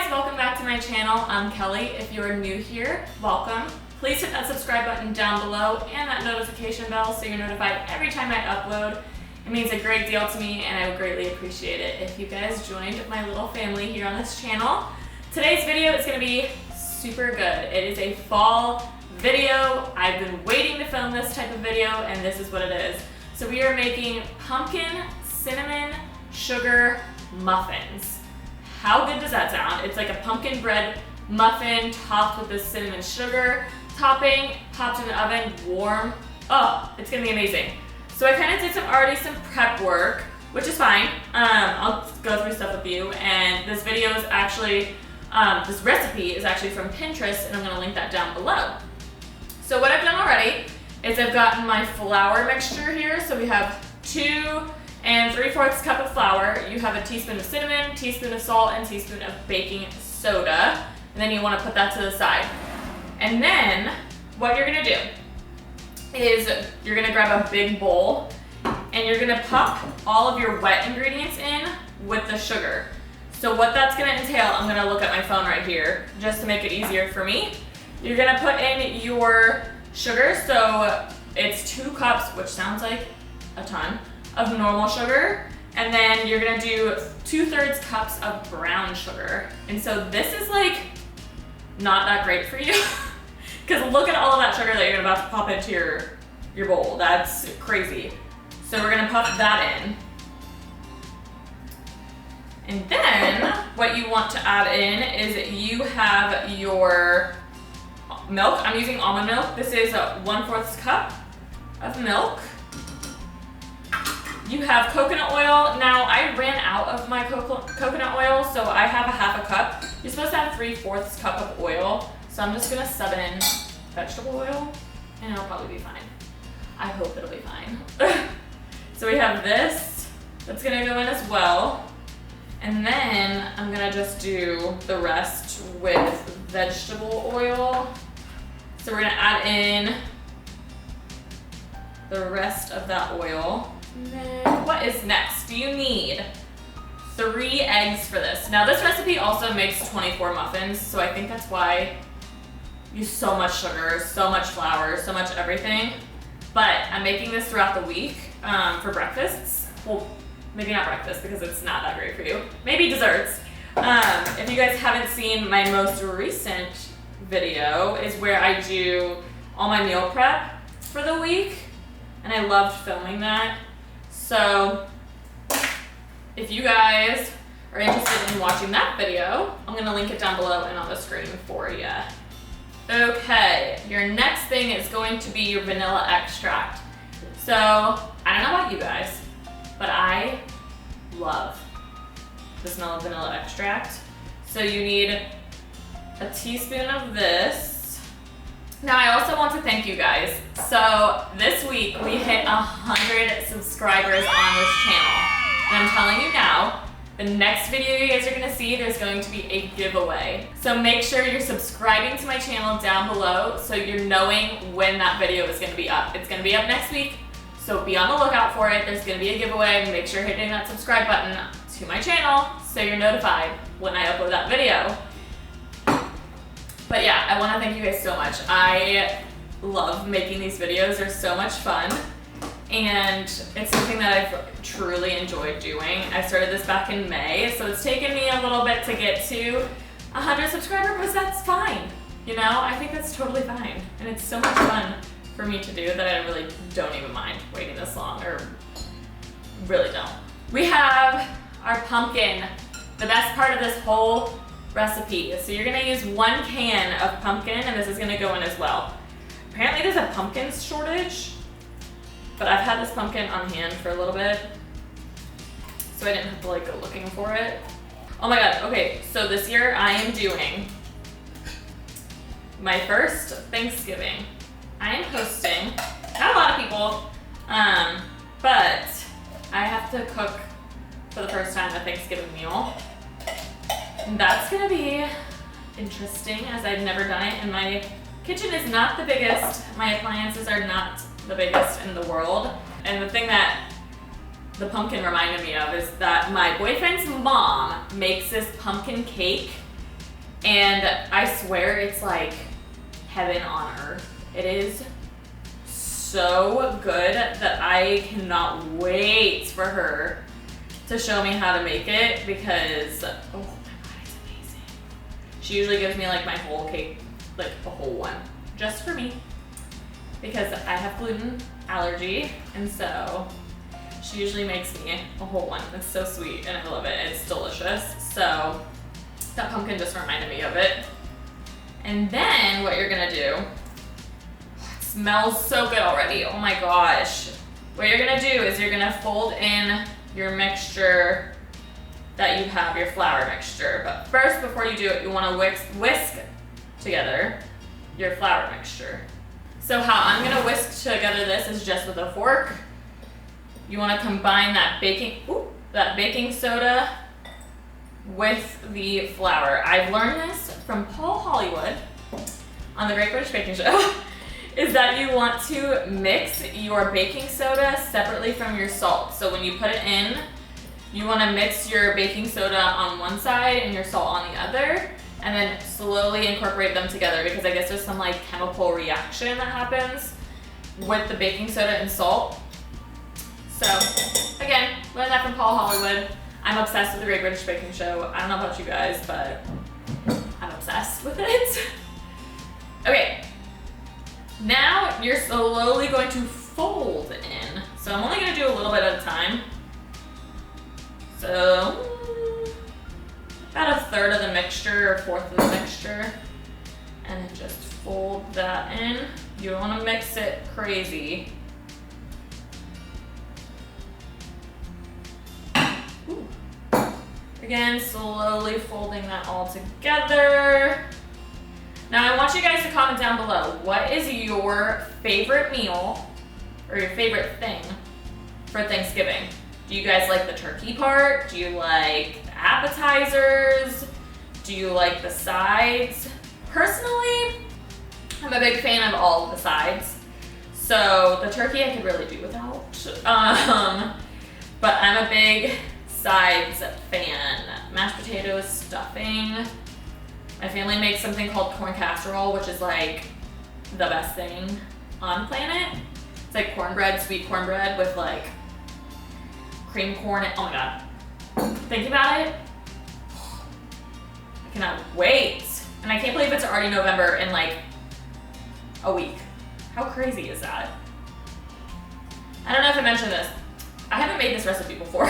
guys, welcome back to my channel. I'm Kelly. If you are new here, welcome. Please hit that subscribe button down below and that notification bell so you're notified every time I upload. It means a great deal to me and I would greatly appreciate it if you guys joined my little family here on this channel. Today's video is going to be super good. It is a fall video. I've been waiting to film this type of video and this is what it is. So we are making pumpkin cinnamon sugar muffins. How good does that sound? It's like a pumpkin bread muffin topped with this cinnamon sugar topping, popped in the oven, warm. Oh, it's gonna be amazing. So I kind of did already some prep work, which is fine. I'll go through stuff with you. And this video is actually, this recipe is actually from Pinterest, and I'm gonna link that down below. So what I've done already is I've gotten my flour mixture here. So we have 2 3/4 cup of flour. You have a teaspoon of cinnamon, teaspoon of salt, and teaspoon of baking soda. And then you want to put that to the side. And then what you're gonna do is you're gonna grab a big bowl and you're gonna pop all of your wet ingredients in with the sugar. So what that's gonna entail, I'm gonna look at my phone right here just to make it easier for me. You're gonna put in your sugar. So it's 2 cups, which sounds like a ton, of normal sugar, and then you're gonna do 2/3 cups of brown sugar. And so this is like not that great for you because look at all of that sugar that you're about to pop into your bowl. That's crazy. So we're gonna pop that in. And then what you want to add in is you have your milk. I'm using almond milk. This is a 1/4 cup of milk. You have coconut oil. Now I ran out of my coconut oil, so I have a 1/2 cup. You're supposed to have 3/4 cup of oil, so I'm just gonna sub in vegetable oil, and it'll probably be fine. I hope it'll be fine. So we have this that's gonna go in as well, and then I'm gonna just do the rest with vegetable oil. So we're gonna add in the rest of that oil. And then what is next? You need 3 eggs for this. Now this recipe also makes 24 muffins, so I think that's why I use so much sugar, so much flour, so much everything. But I'm making this throughout the week for breakfasts. Well, maybe not breakfast because it's not that great for you. Maybe desserts. If you guys haven't seen my most recent video is where I do all my meal prep for the week, and I loved filming that. So if you guys are interested in watching that video, I'm gonna link it down below and on the screen for you. Okay, your next thing is going to be your vanilla extract. So I don't know about you guys, but I love the smell of vanilla extract. So you need a teaspoon of this. Now I also want to thank you guys. So this week we hit 100 subscribers on this channel. And I'm telling you now, the next video you guys are gonna see, there's going to be a giveaway. So make sure you're subscribing to my channel down below so you're knowing when that video is gonna be up. It's gonna be up next week, so be on the lookout for it. There's gonna be a giveaway. Make sure you're hitting that subscribe button to my channel so you're notified when I upload that video. But yeah, I want to thank you guys so much. I love making these videos. They're so much fun. And it's something that I've truly enjoyed doing. I started this back in May, so it's taken me a little bit to get to 100 subscribers, but that's fine. You know, I think that's totally fine. And it's so much fun for me to do that I really don't even mind waiting this long, or really don't. We have our pumpkin, the best part of this whole recipe. So you're gonna use 1 can of pumpkin, and this is gonna go in as well. Apparently there's a pumpkin shortage, but I've had this pumpkin on hand for a little bit, so I didn't have to like go looking for it. Oh my god, okay, so this year I am doing my first Thanksgiving. I am hosting, not a lot of people, but I have to cook for the first time a Thanksgiving meal. And that's gonna be interesting as I've never done it, and my kitchen is not the biggest. My appliances are not the biggest in the world. And the thing that the pumpkin reminded me of is that my boyfriend's mom makes this pumpkin cake And I swear it's like heaven on earth. It is so good that I cannot wait for her to show me how to make it because, oh my god, it's amazing. She usually gives me like my whole cake, like a whole one, just for me because I have gluten allergy, and so she usually makes me a whole one. It's so sweet and I love it. It's delicious. So that pumpkin just reminded me of it. And then what you're gonna do, it smells so good already, oh my gosh. What you're gonna do is you're gonna fold in your mixture that you have, your flour mixture. But first, before you do it, you wanna whisk together your flour mixture. So how I'm gonna whisk together this is just with a fork. You wanna combine that baking soda with the flour. I've learned this from Paul Hollywood on the Great British Baking Show, is that you want to mix your baking soda separately from your salt. So when you put it in, you want to mix your baking soda on one side and your salt on the other, and then slowly incorporate them together because I guess there's some like chemical reaction that happens with the baking soda and salt. So again, learned that from Paul Hollywood. I'm obsessed with the Great British Baking Show. I don't know about you guys, but I'm obsessed with it. Okay, now you're slowly going to fold in. So I'm only gonna do a little bit at a time. So about a third of the mixture or fourth of the mixture, and then just fold that in. You don't wanna mix it crazy. Ooh. Again, slowly folding that all together. Now I want you guys to comment down below, what is your favorite meal or your favorite thing for Thanksgiving? Do you guys like the turkey part? Do you like the appetizers? Do you like the sides? Personally, I'm a big fan of all of the sides. So the turkey I could really do without. But I'm a big sides fan. Mashed potatoes, stuffing. My family makes something called corn casserole, which is like the best thing on the planet. It's like cornbread, sweet cornbread with like cream corn. Oh my god. Thinking about it, I cannot wait. And I can't believe it's already November in like a week. How crazy is that? I don't know if I mentioned this. I haven't made this recipe before.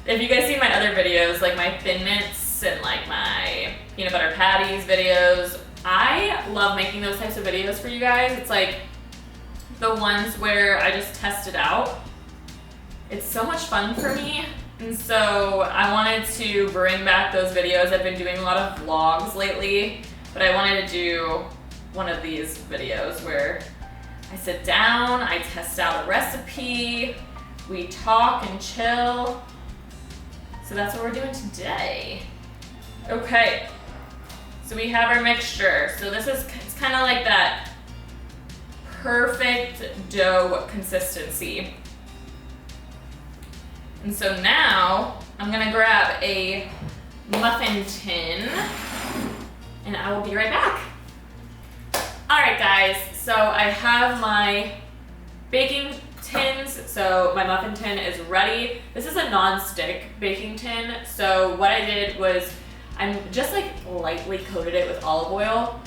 If you guys seen my other videos, like my Thin Mints and like my peanut butter patties videos, I love making those types of videos for you guys. It's like the ones where I just test it out. It's so much fun for me. And so I wanted to bring back those videos. I've been doing a lot of vlogs lately, but I wanted to do one of these videos where I sit down, I test out a recipe, we talk and chill. So that's what we're doing today. Okay, so we have our mixture. So this is, it's kind of like that perfect dough consistency. And so now I'm gonna grab a muffin tin and I will be right back. All right guys, so I have my baking tins, so my muffin tin is ready. This is a non-stick baking tin, so what I did was I'm just like lightly coated it with olive oil,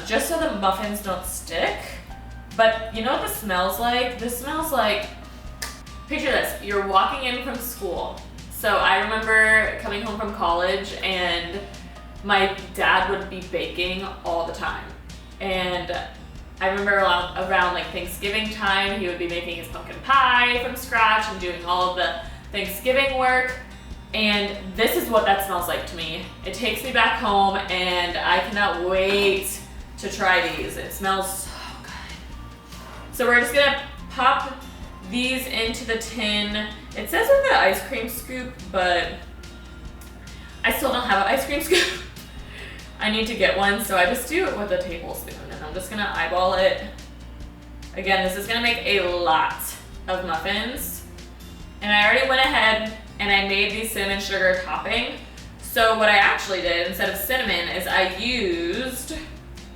just so the muffins don't stick. But you know what this smells like? This smells like, picture this, you're walking in from school. So I remember coming home from college and my dad would be baking all the time. And I remember around like Thanksgiving time, he would be making his pumpkin pie from scratch and doing all of the Thanksgiving work. And this is what that smells like to me. It takes me back home and I cannot wait to try these. It smells so good. So we're just gonna pop these into the tin. It says with the ice cream scoop, but I still don't have an ice cream scoop. I need to get one, so I just do it with a tablespoon, and I'm just gonna eyeball it. Again, this is gonna make a lot of muffins. And I already went ahead and I made the cinnamon sugar topping. So what I actually did instead of cinnamon is I used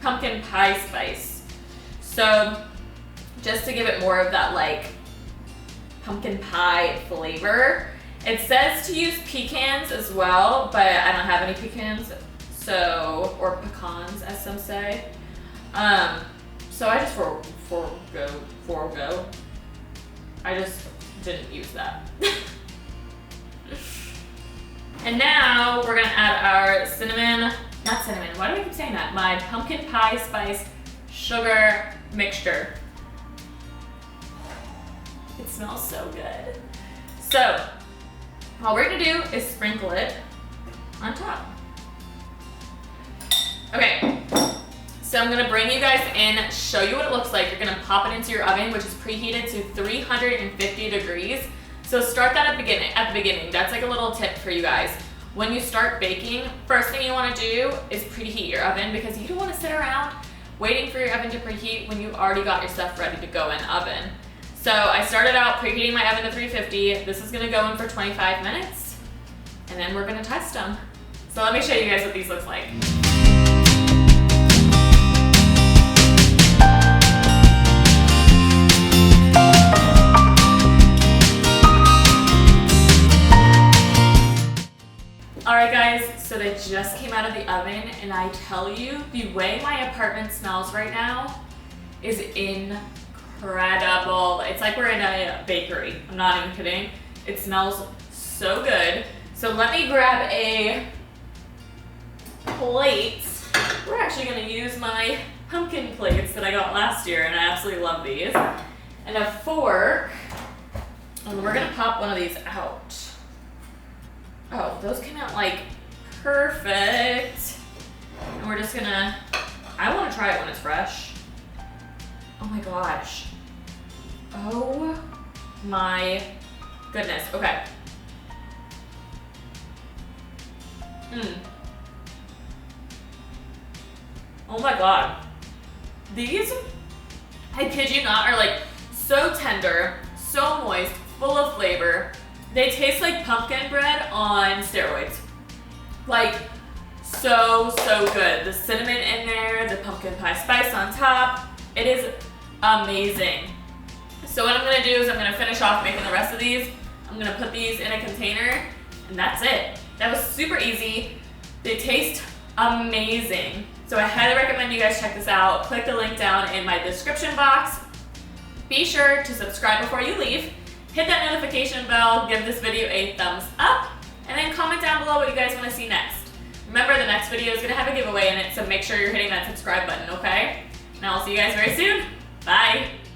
pumpkin pie spice. So just to give it more of that like pumpkin pie flavor. It says to use pecans as well, but I don't have any pecans, so, or pecans as some say. So I just forego. I just didn't use that. And now we're gonna add our not cinnamon, why do I keep saying that? My pumpkin pie spice sugar mixture. It smells so good. So, all we're gonna do is sprinkle it on top. Okay, so I'm gonna bring you guys in, show you what it looks like. You're gonna pop it into your oven, which is preheated to 350 degrees. So start that at the beginning. That's like a little tip for you guys. When you start baking, first thing you wanna do is preheat your oven because you don't wanna sit around waiting for your oven to preheat when you've already got your stuff ready to go in the oven. So I started out preheating my oven to 350. This is gonna go in for 25 minutes, and then we're gonna test them. So let me show you guys what these look like. Alright guys, so they just came out of the oven, and I tell you, the way my apartment smells right now is incredible. It's like we're in a bakery. I'm not even kidding. It smells so good. So let me grab a plate. We're actually gonna use my pumpkin plates that I got last year, and I absolutely love these. And a fork, and we're gonna pop one of these out. Oh, those came out like perfect. And we're just gonna, I wanna try it when it's fresh. Oh my gosh. Oh my goodness. Okay. Oh my god. These, I kid you not, are like so tender, so moist, full of flavor. They taste like pumpkin bread on steroids. Like, so good. The cinnamon in there, the pumpkin pie spice on top. It is amazing. So what I'm gonna do is I'm gonna finish off making the rest of these. I'm gonna put these in a container, and that's it. That was super easy. They taste amazing. So I highly recommend you guys check this out. Click the link down in my description box. Be sure to subscribe before you leave. Hit that notification bell, give this video a thumbs up, and then comment down below what you guys want to see next. Remember, the next video is going to have a giveaway in it, so make sure you're hitting that subscribe button, okay? And I'll see you guys very soon. Bye!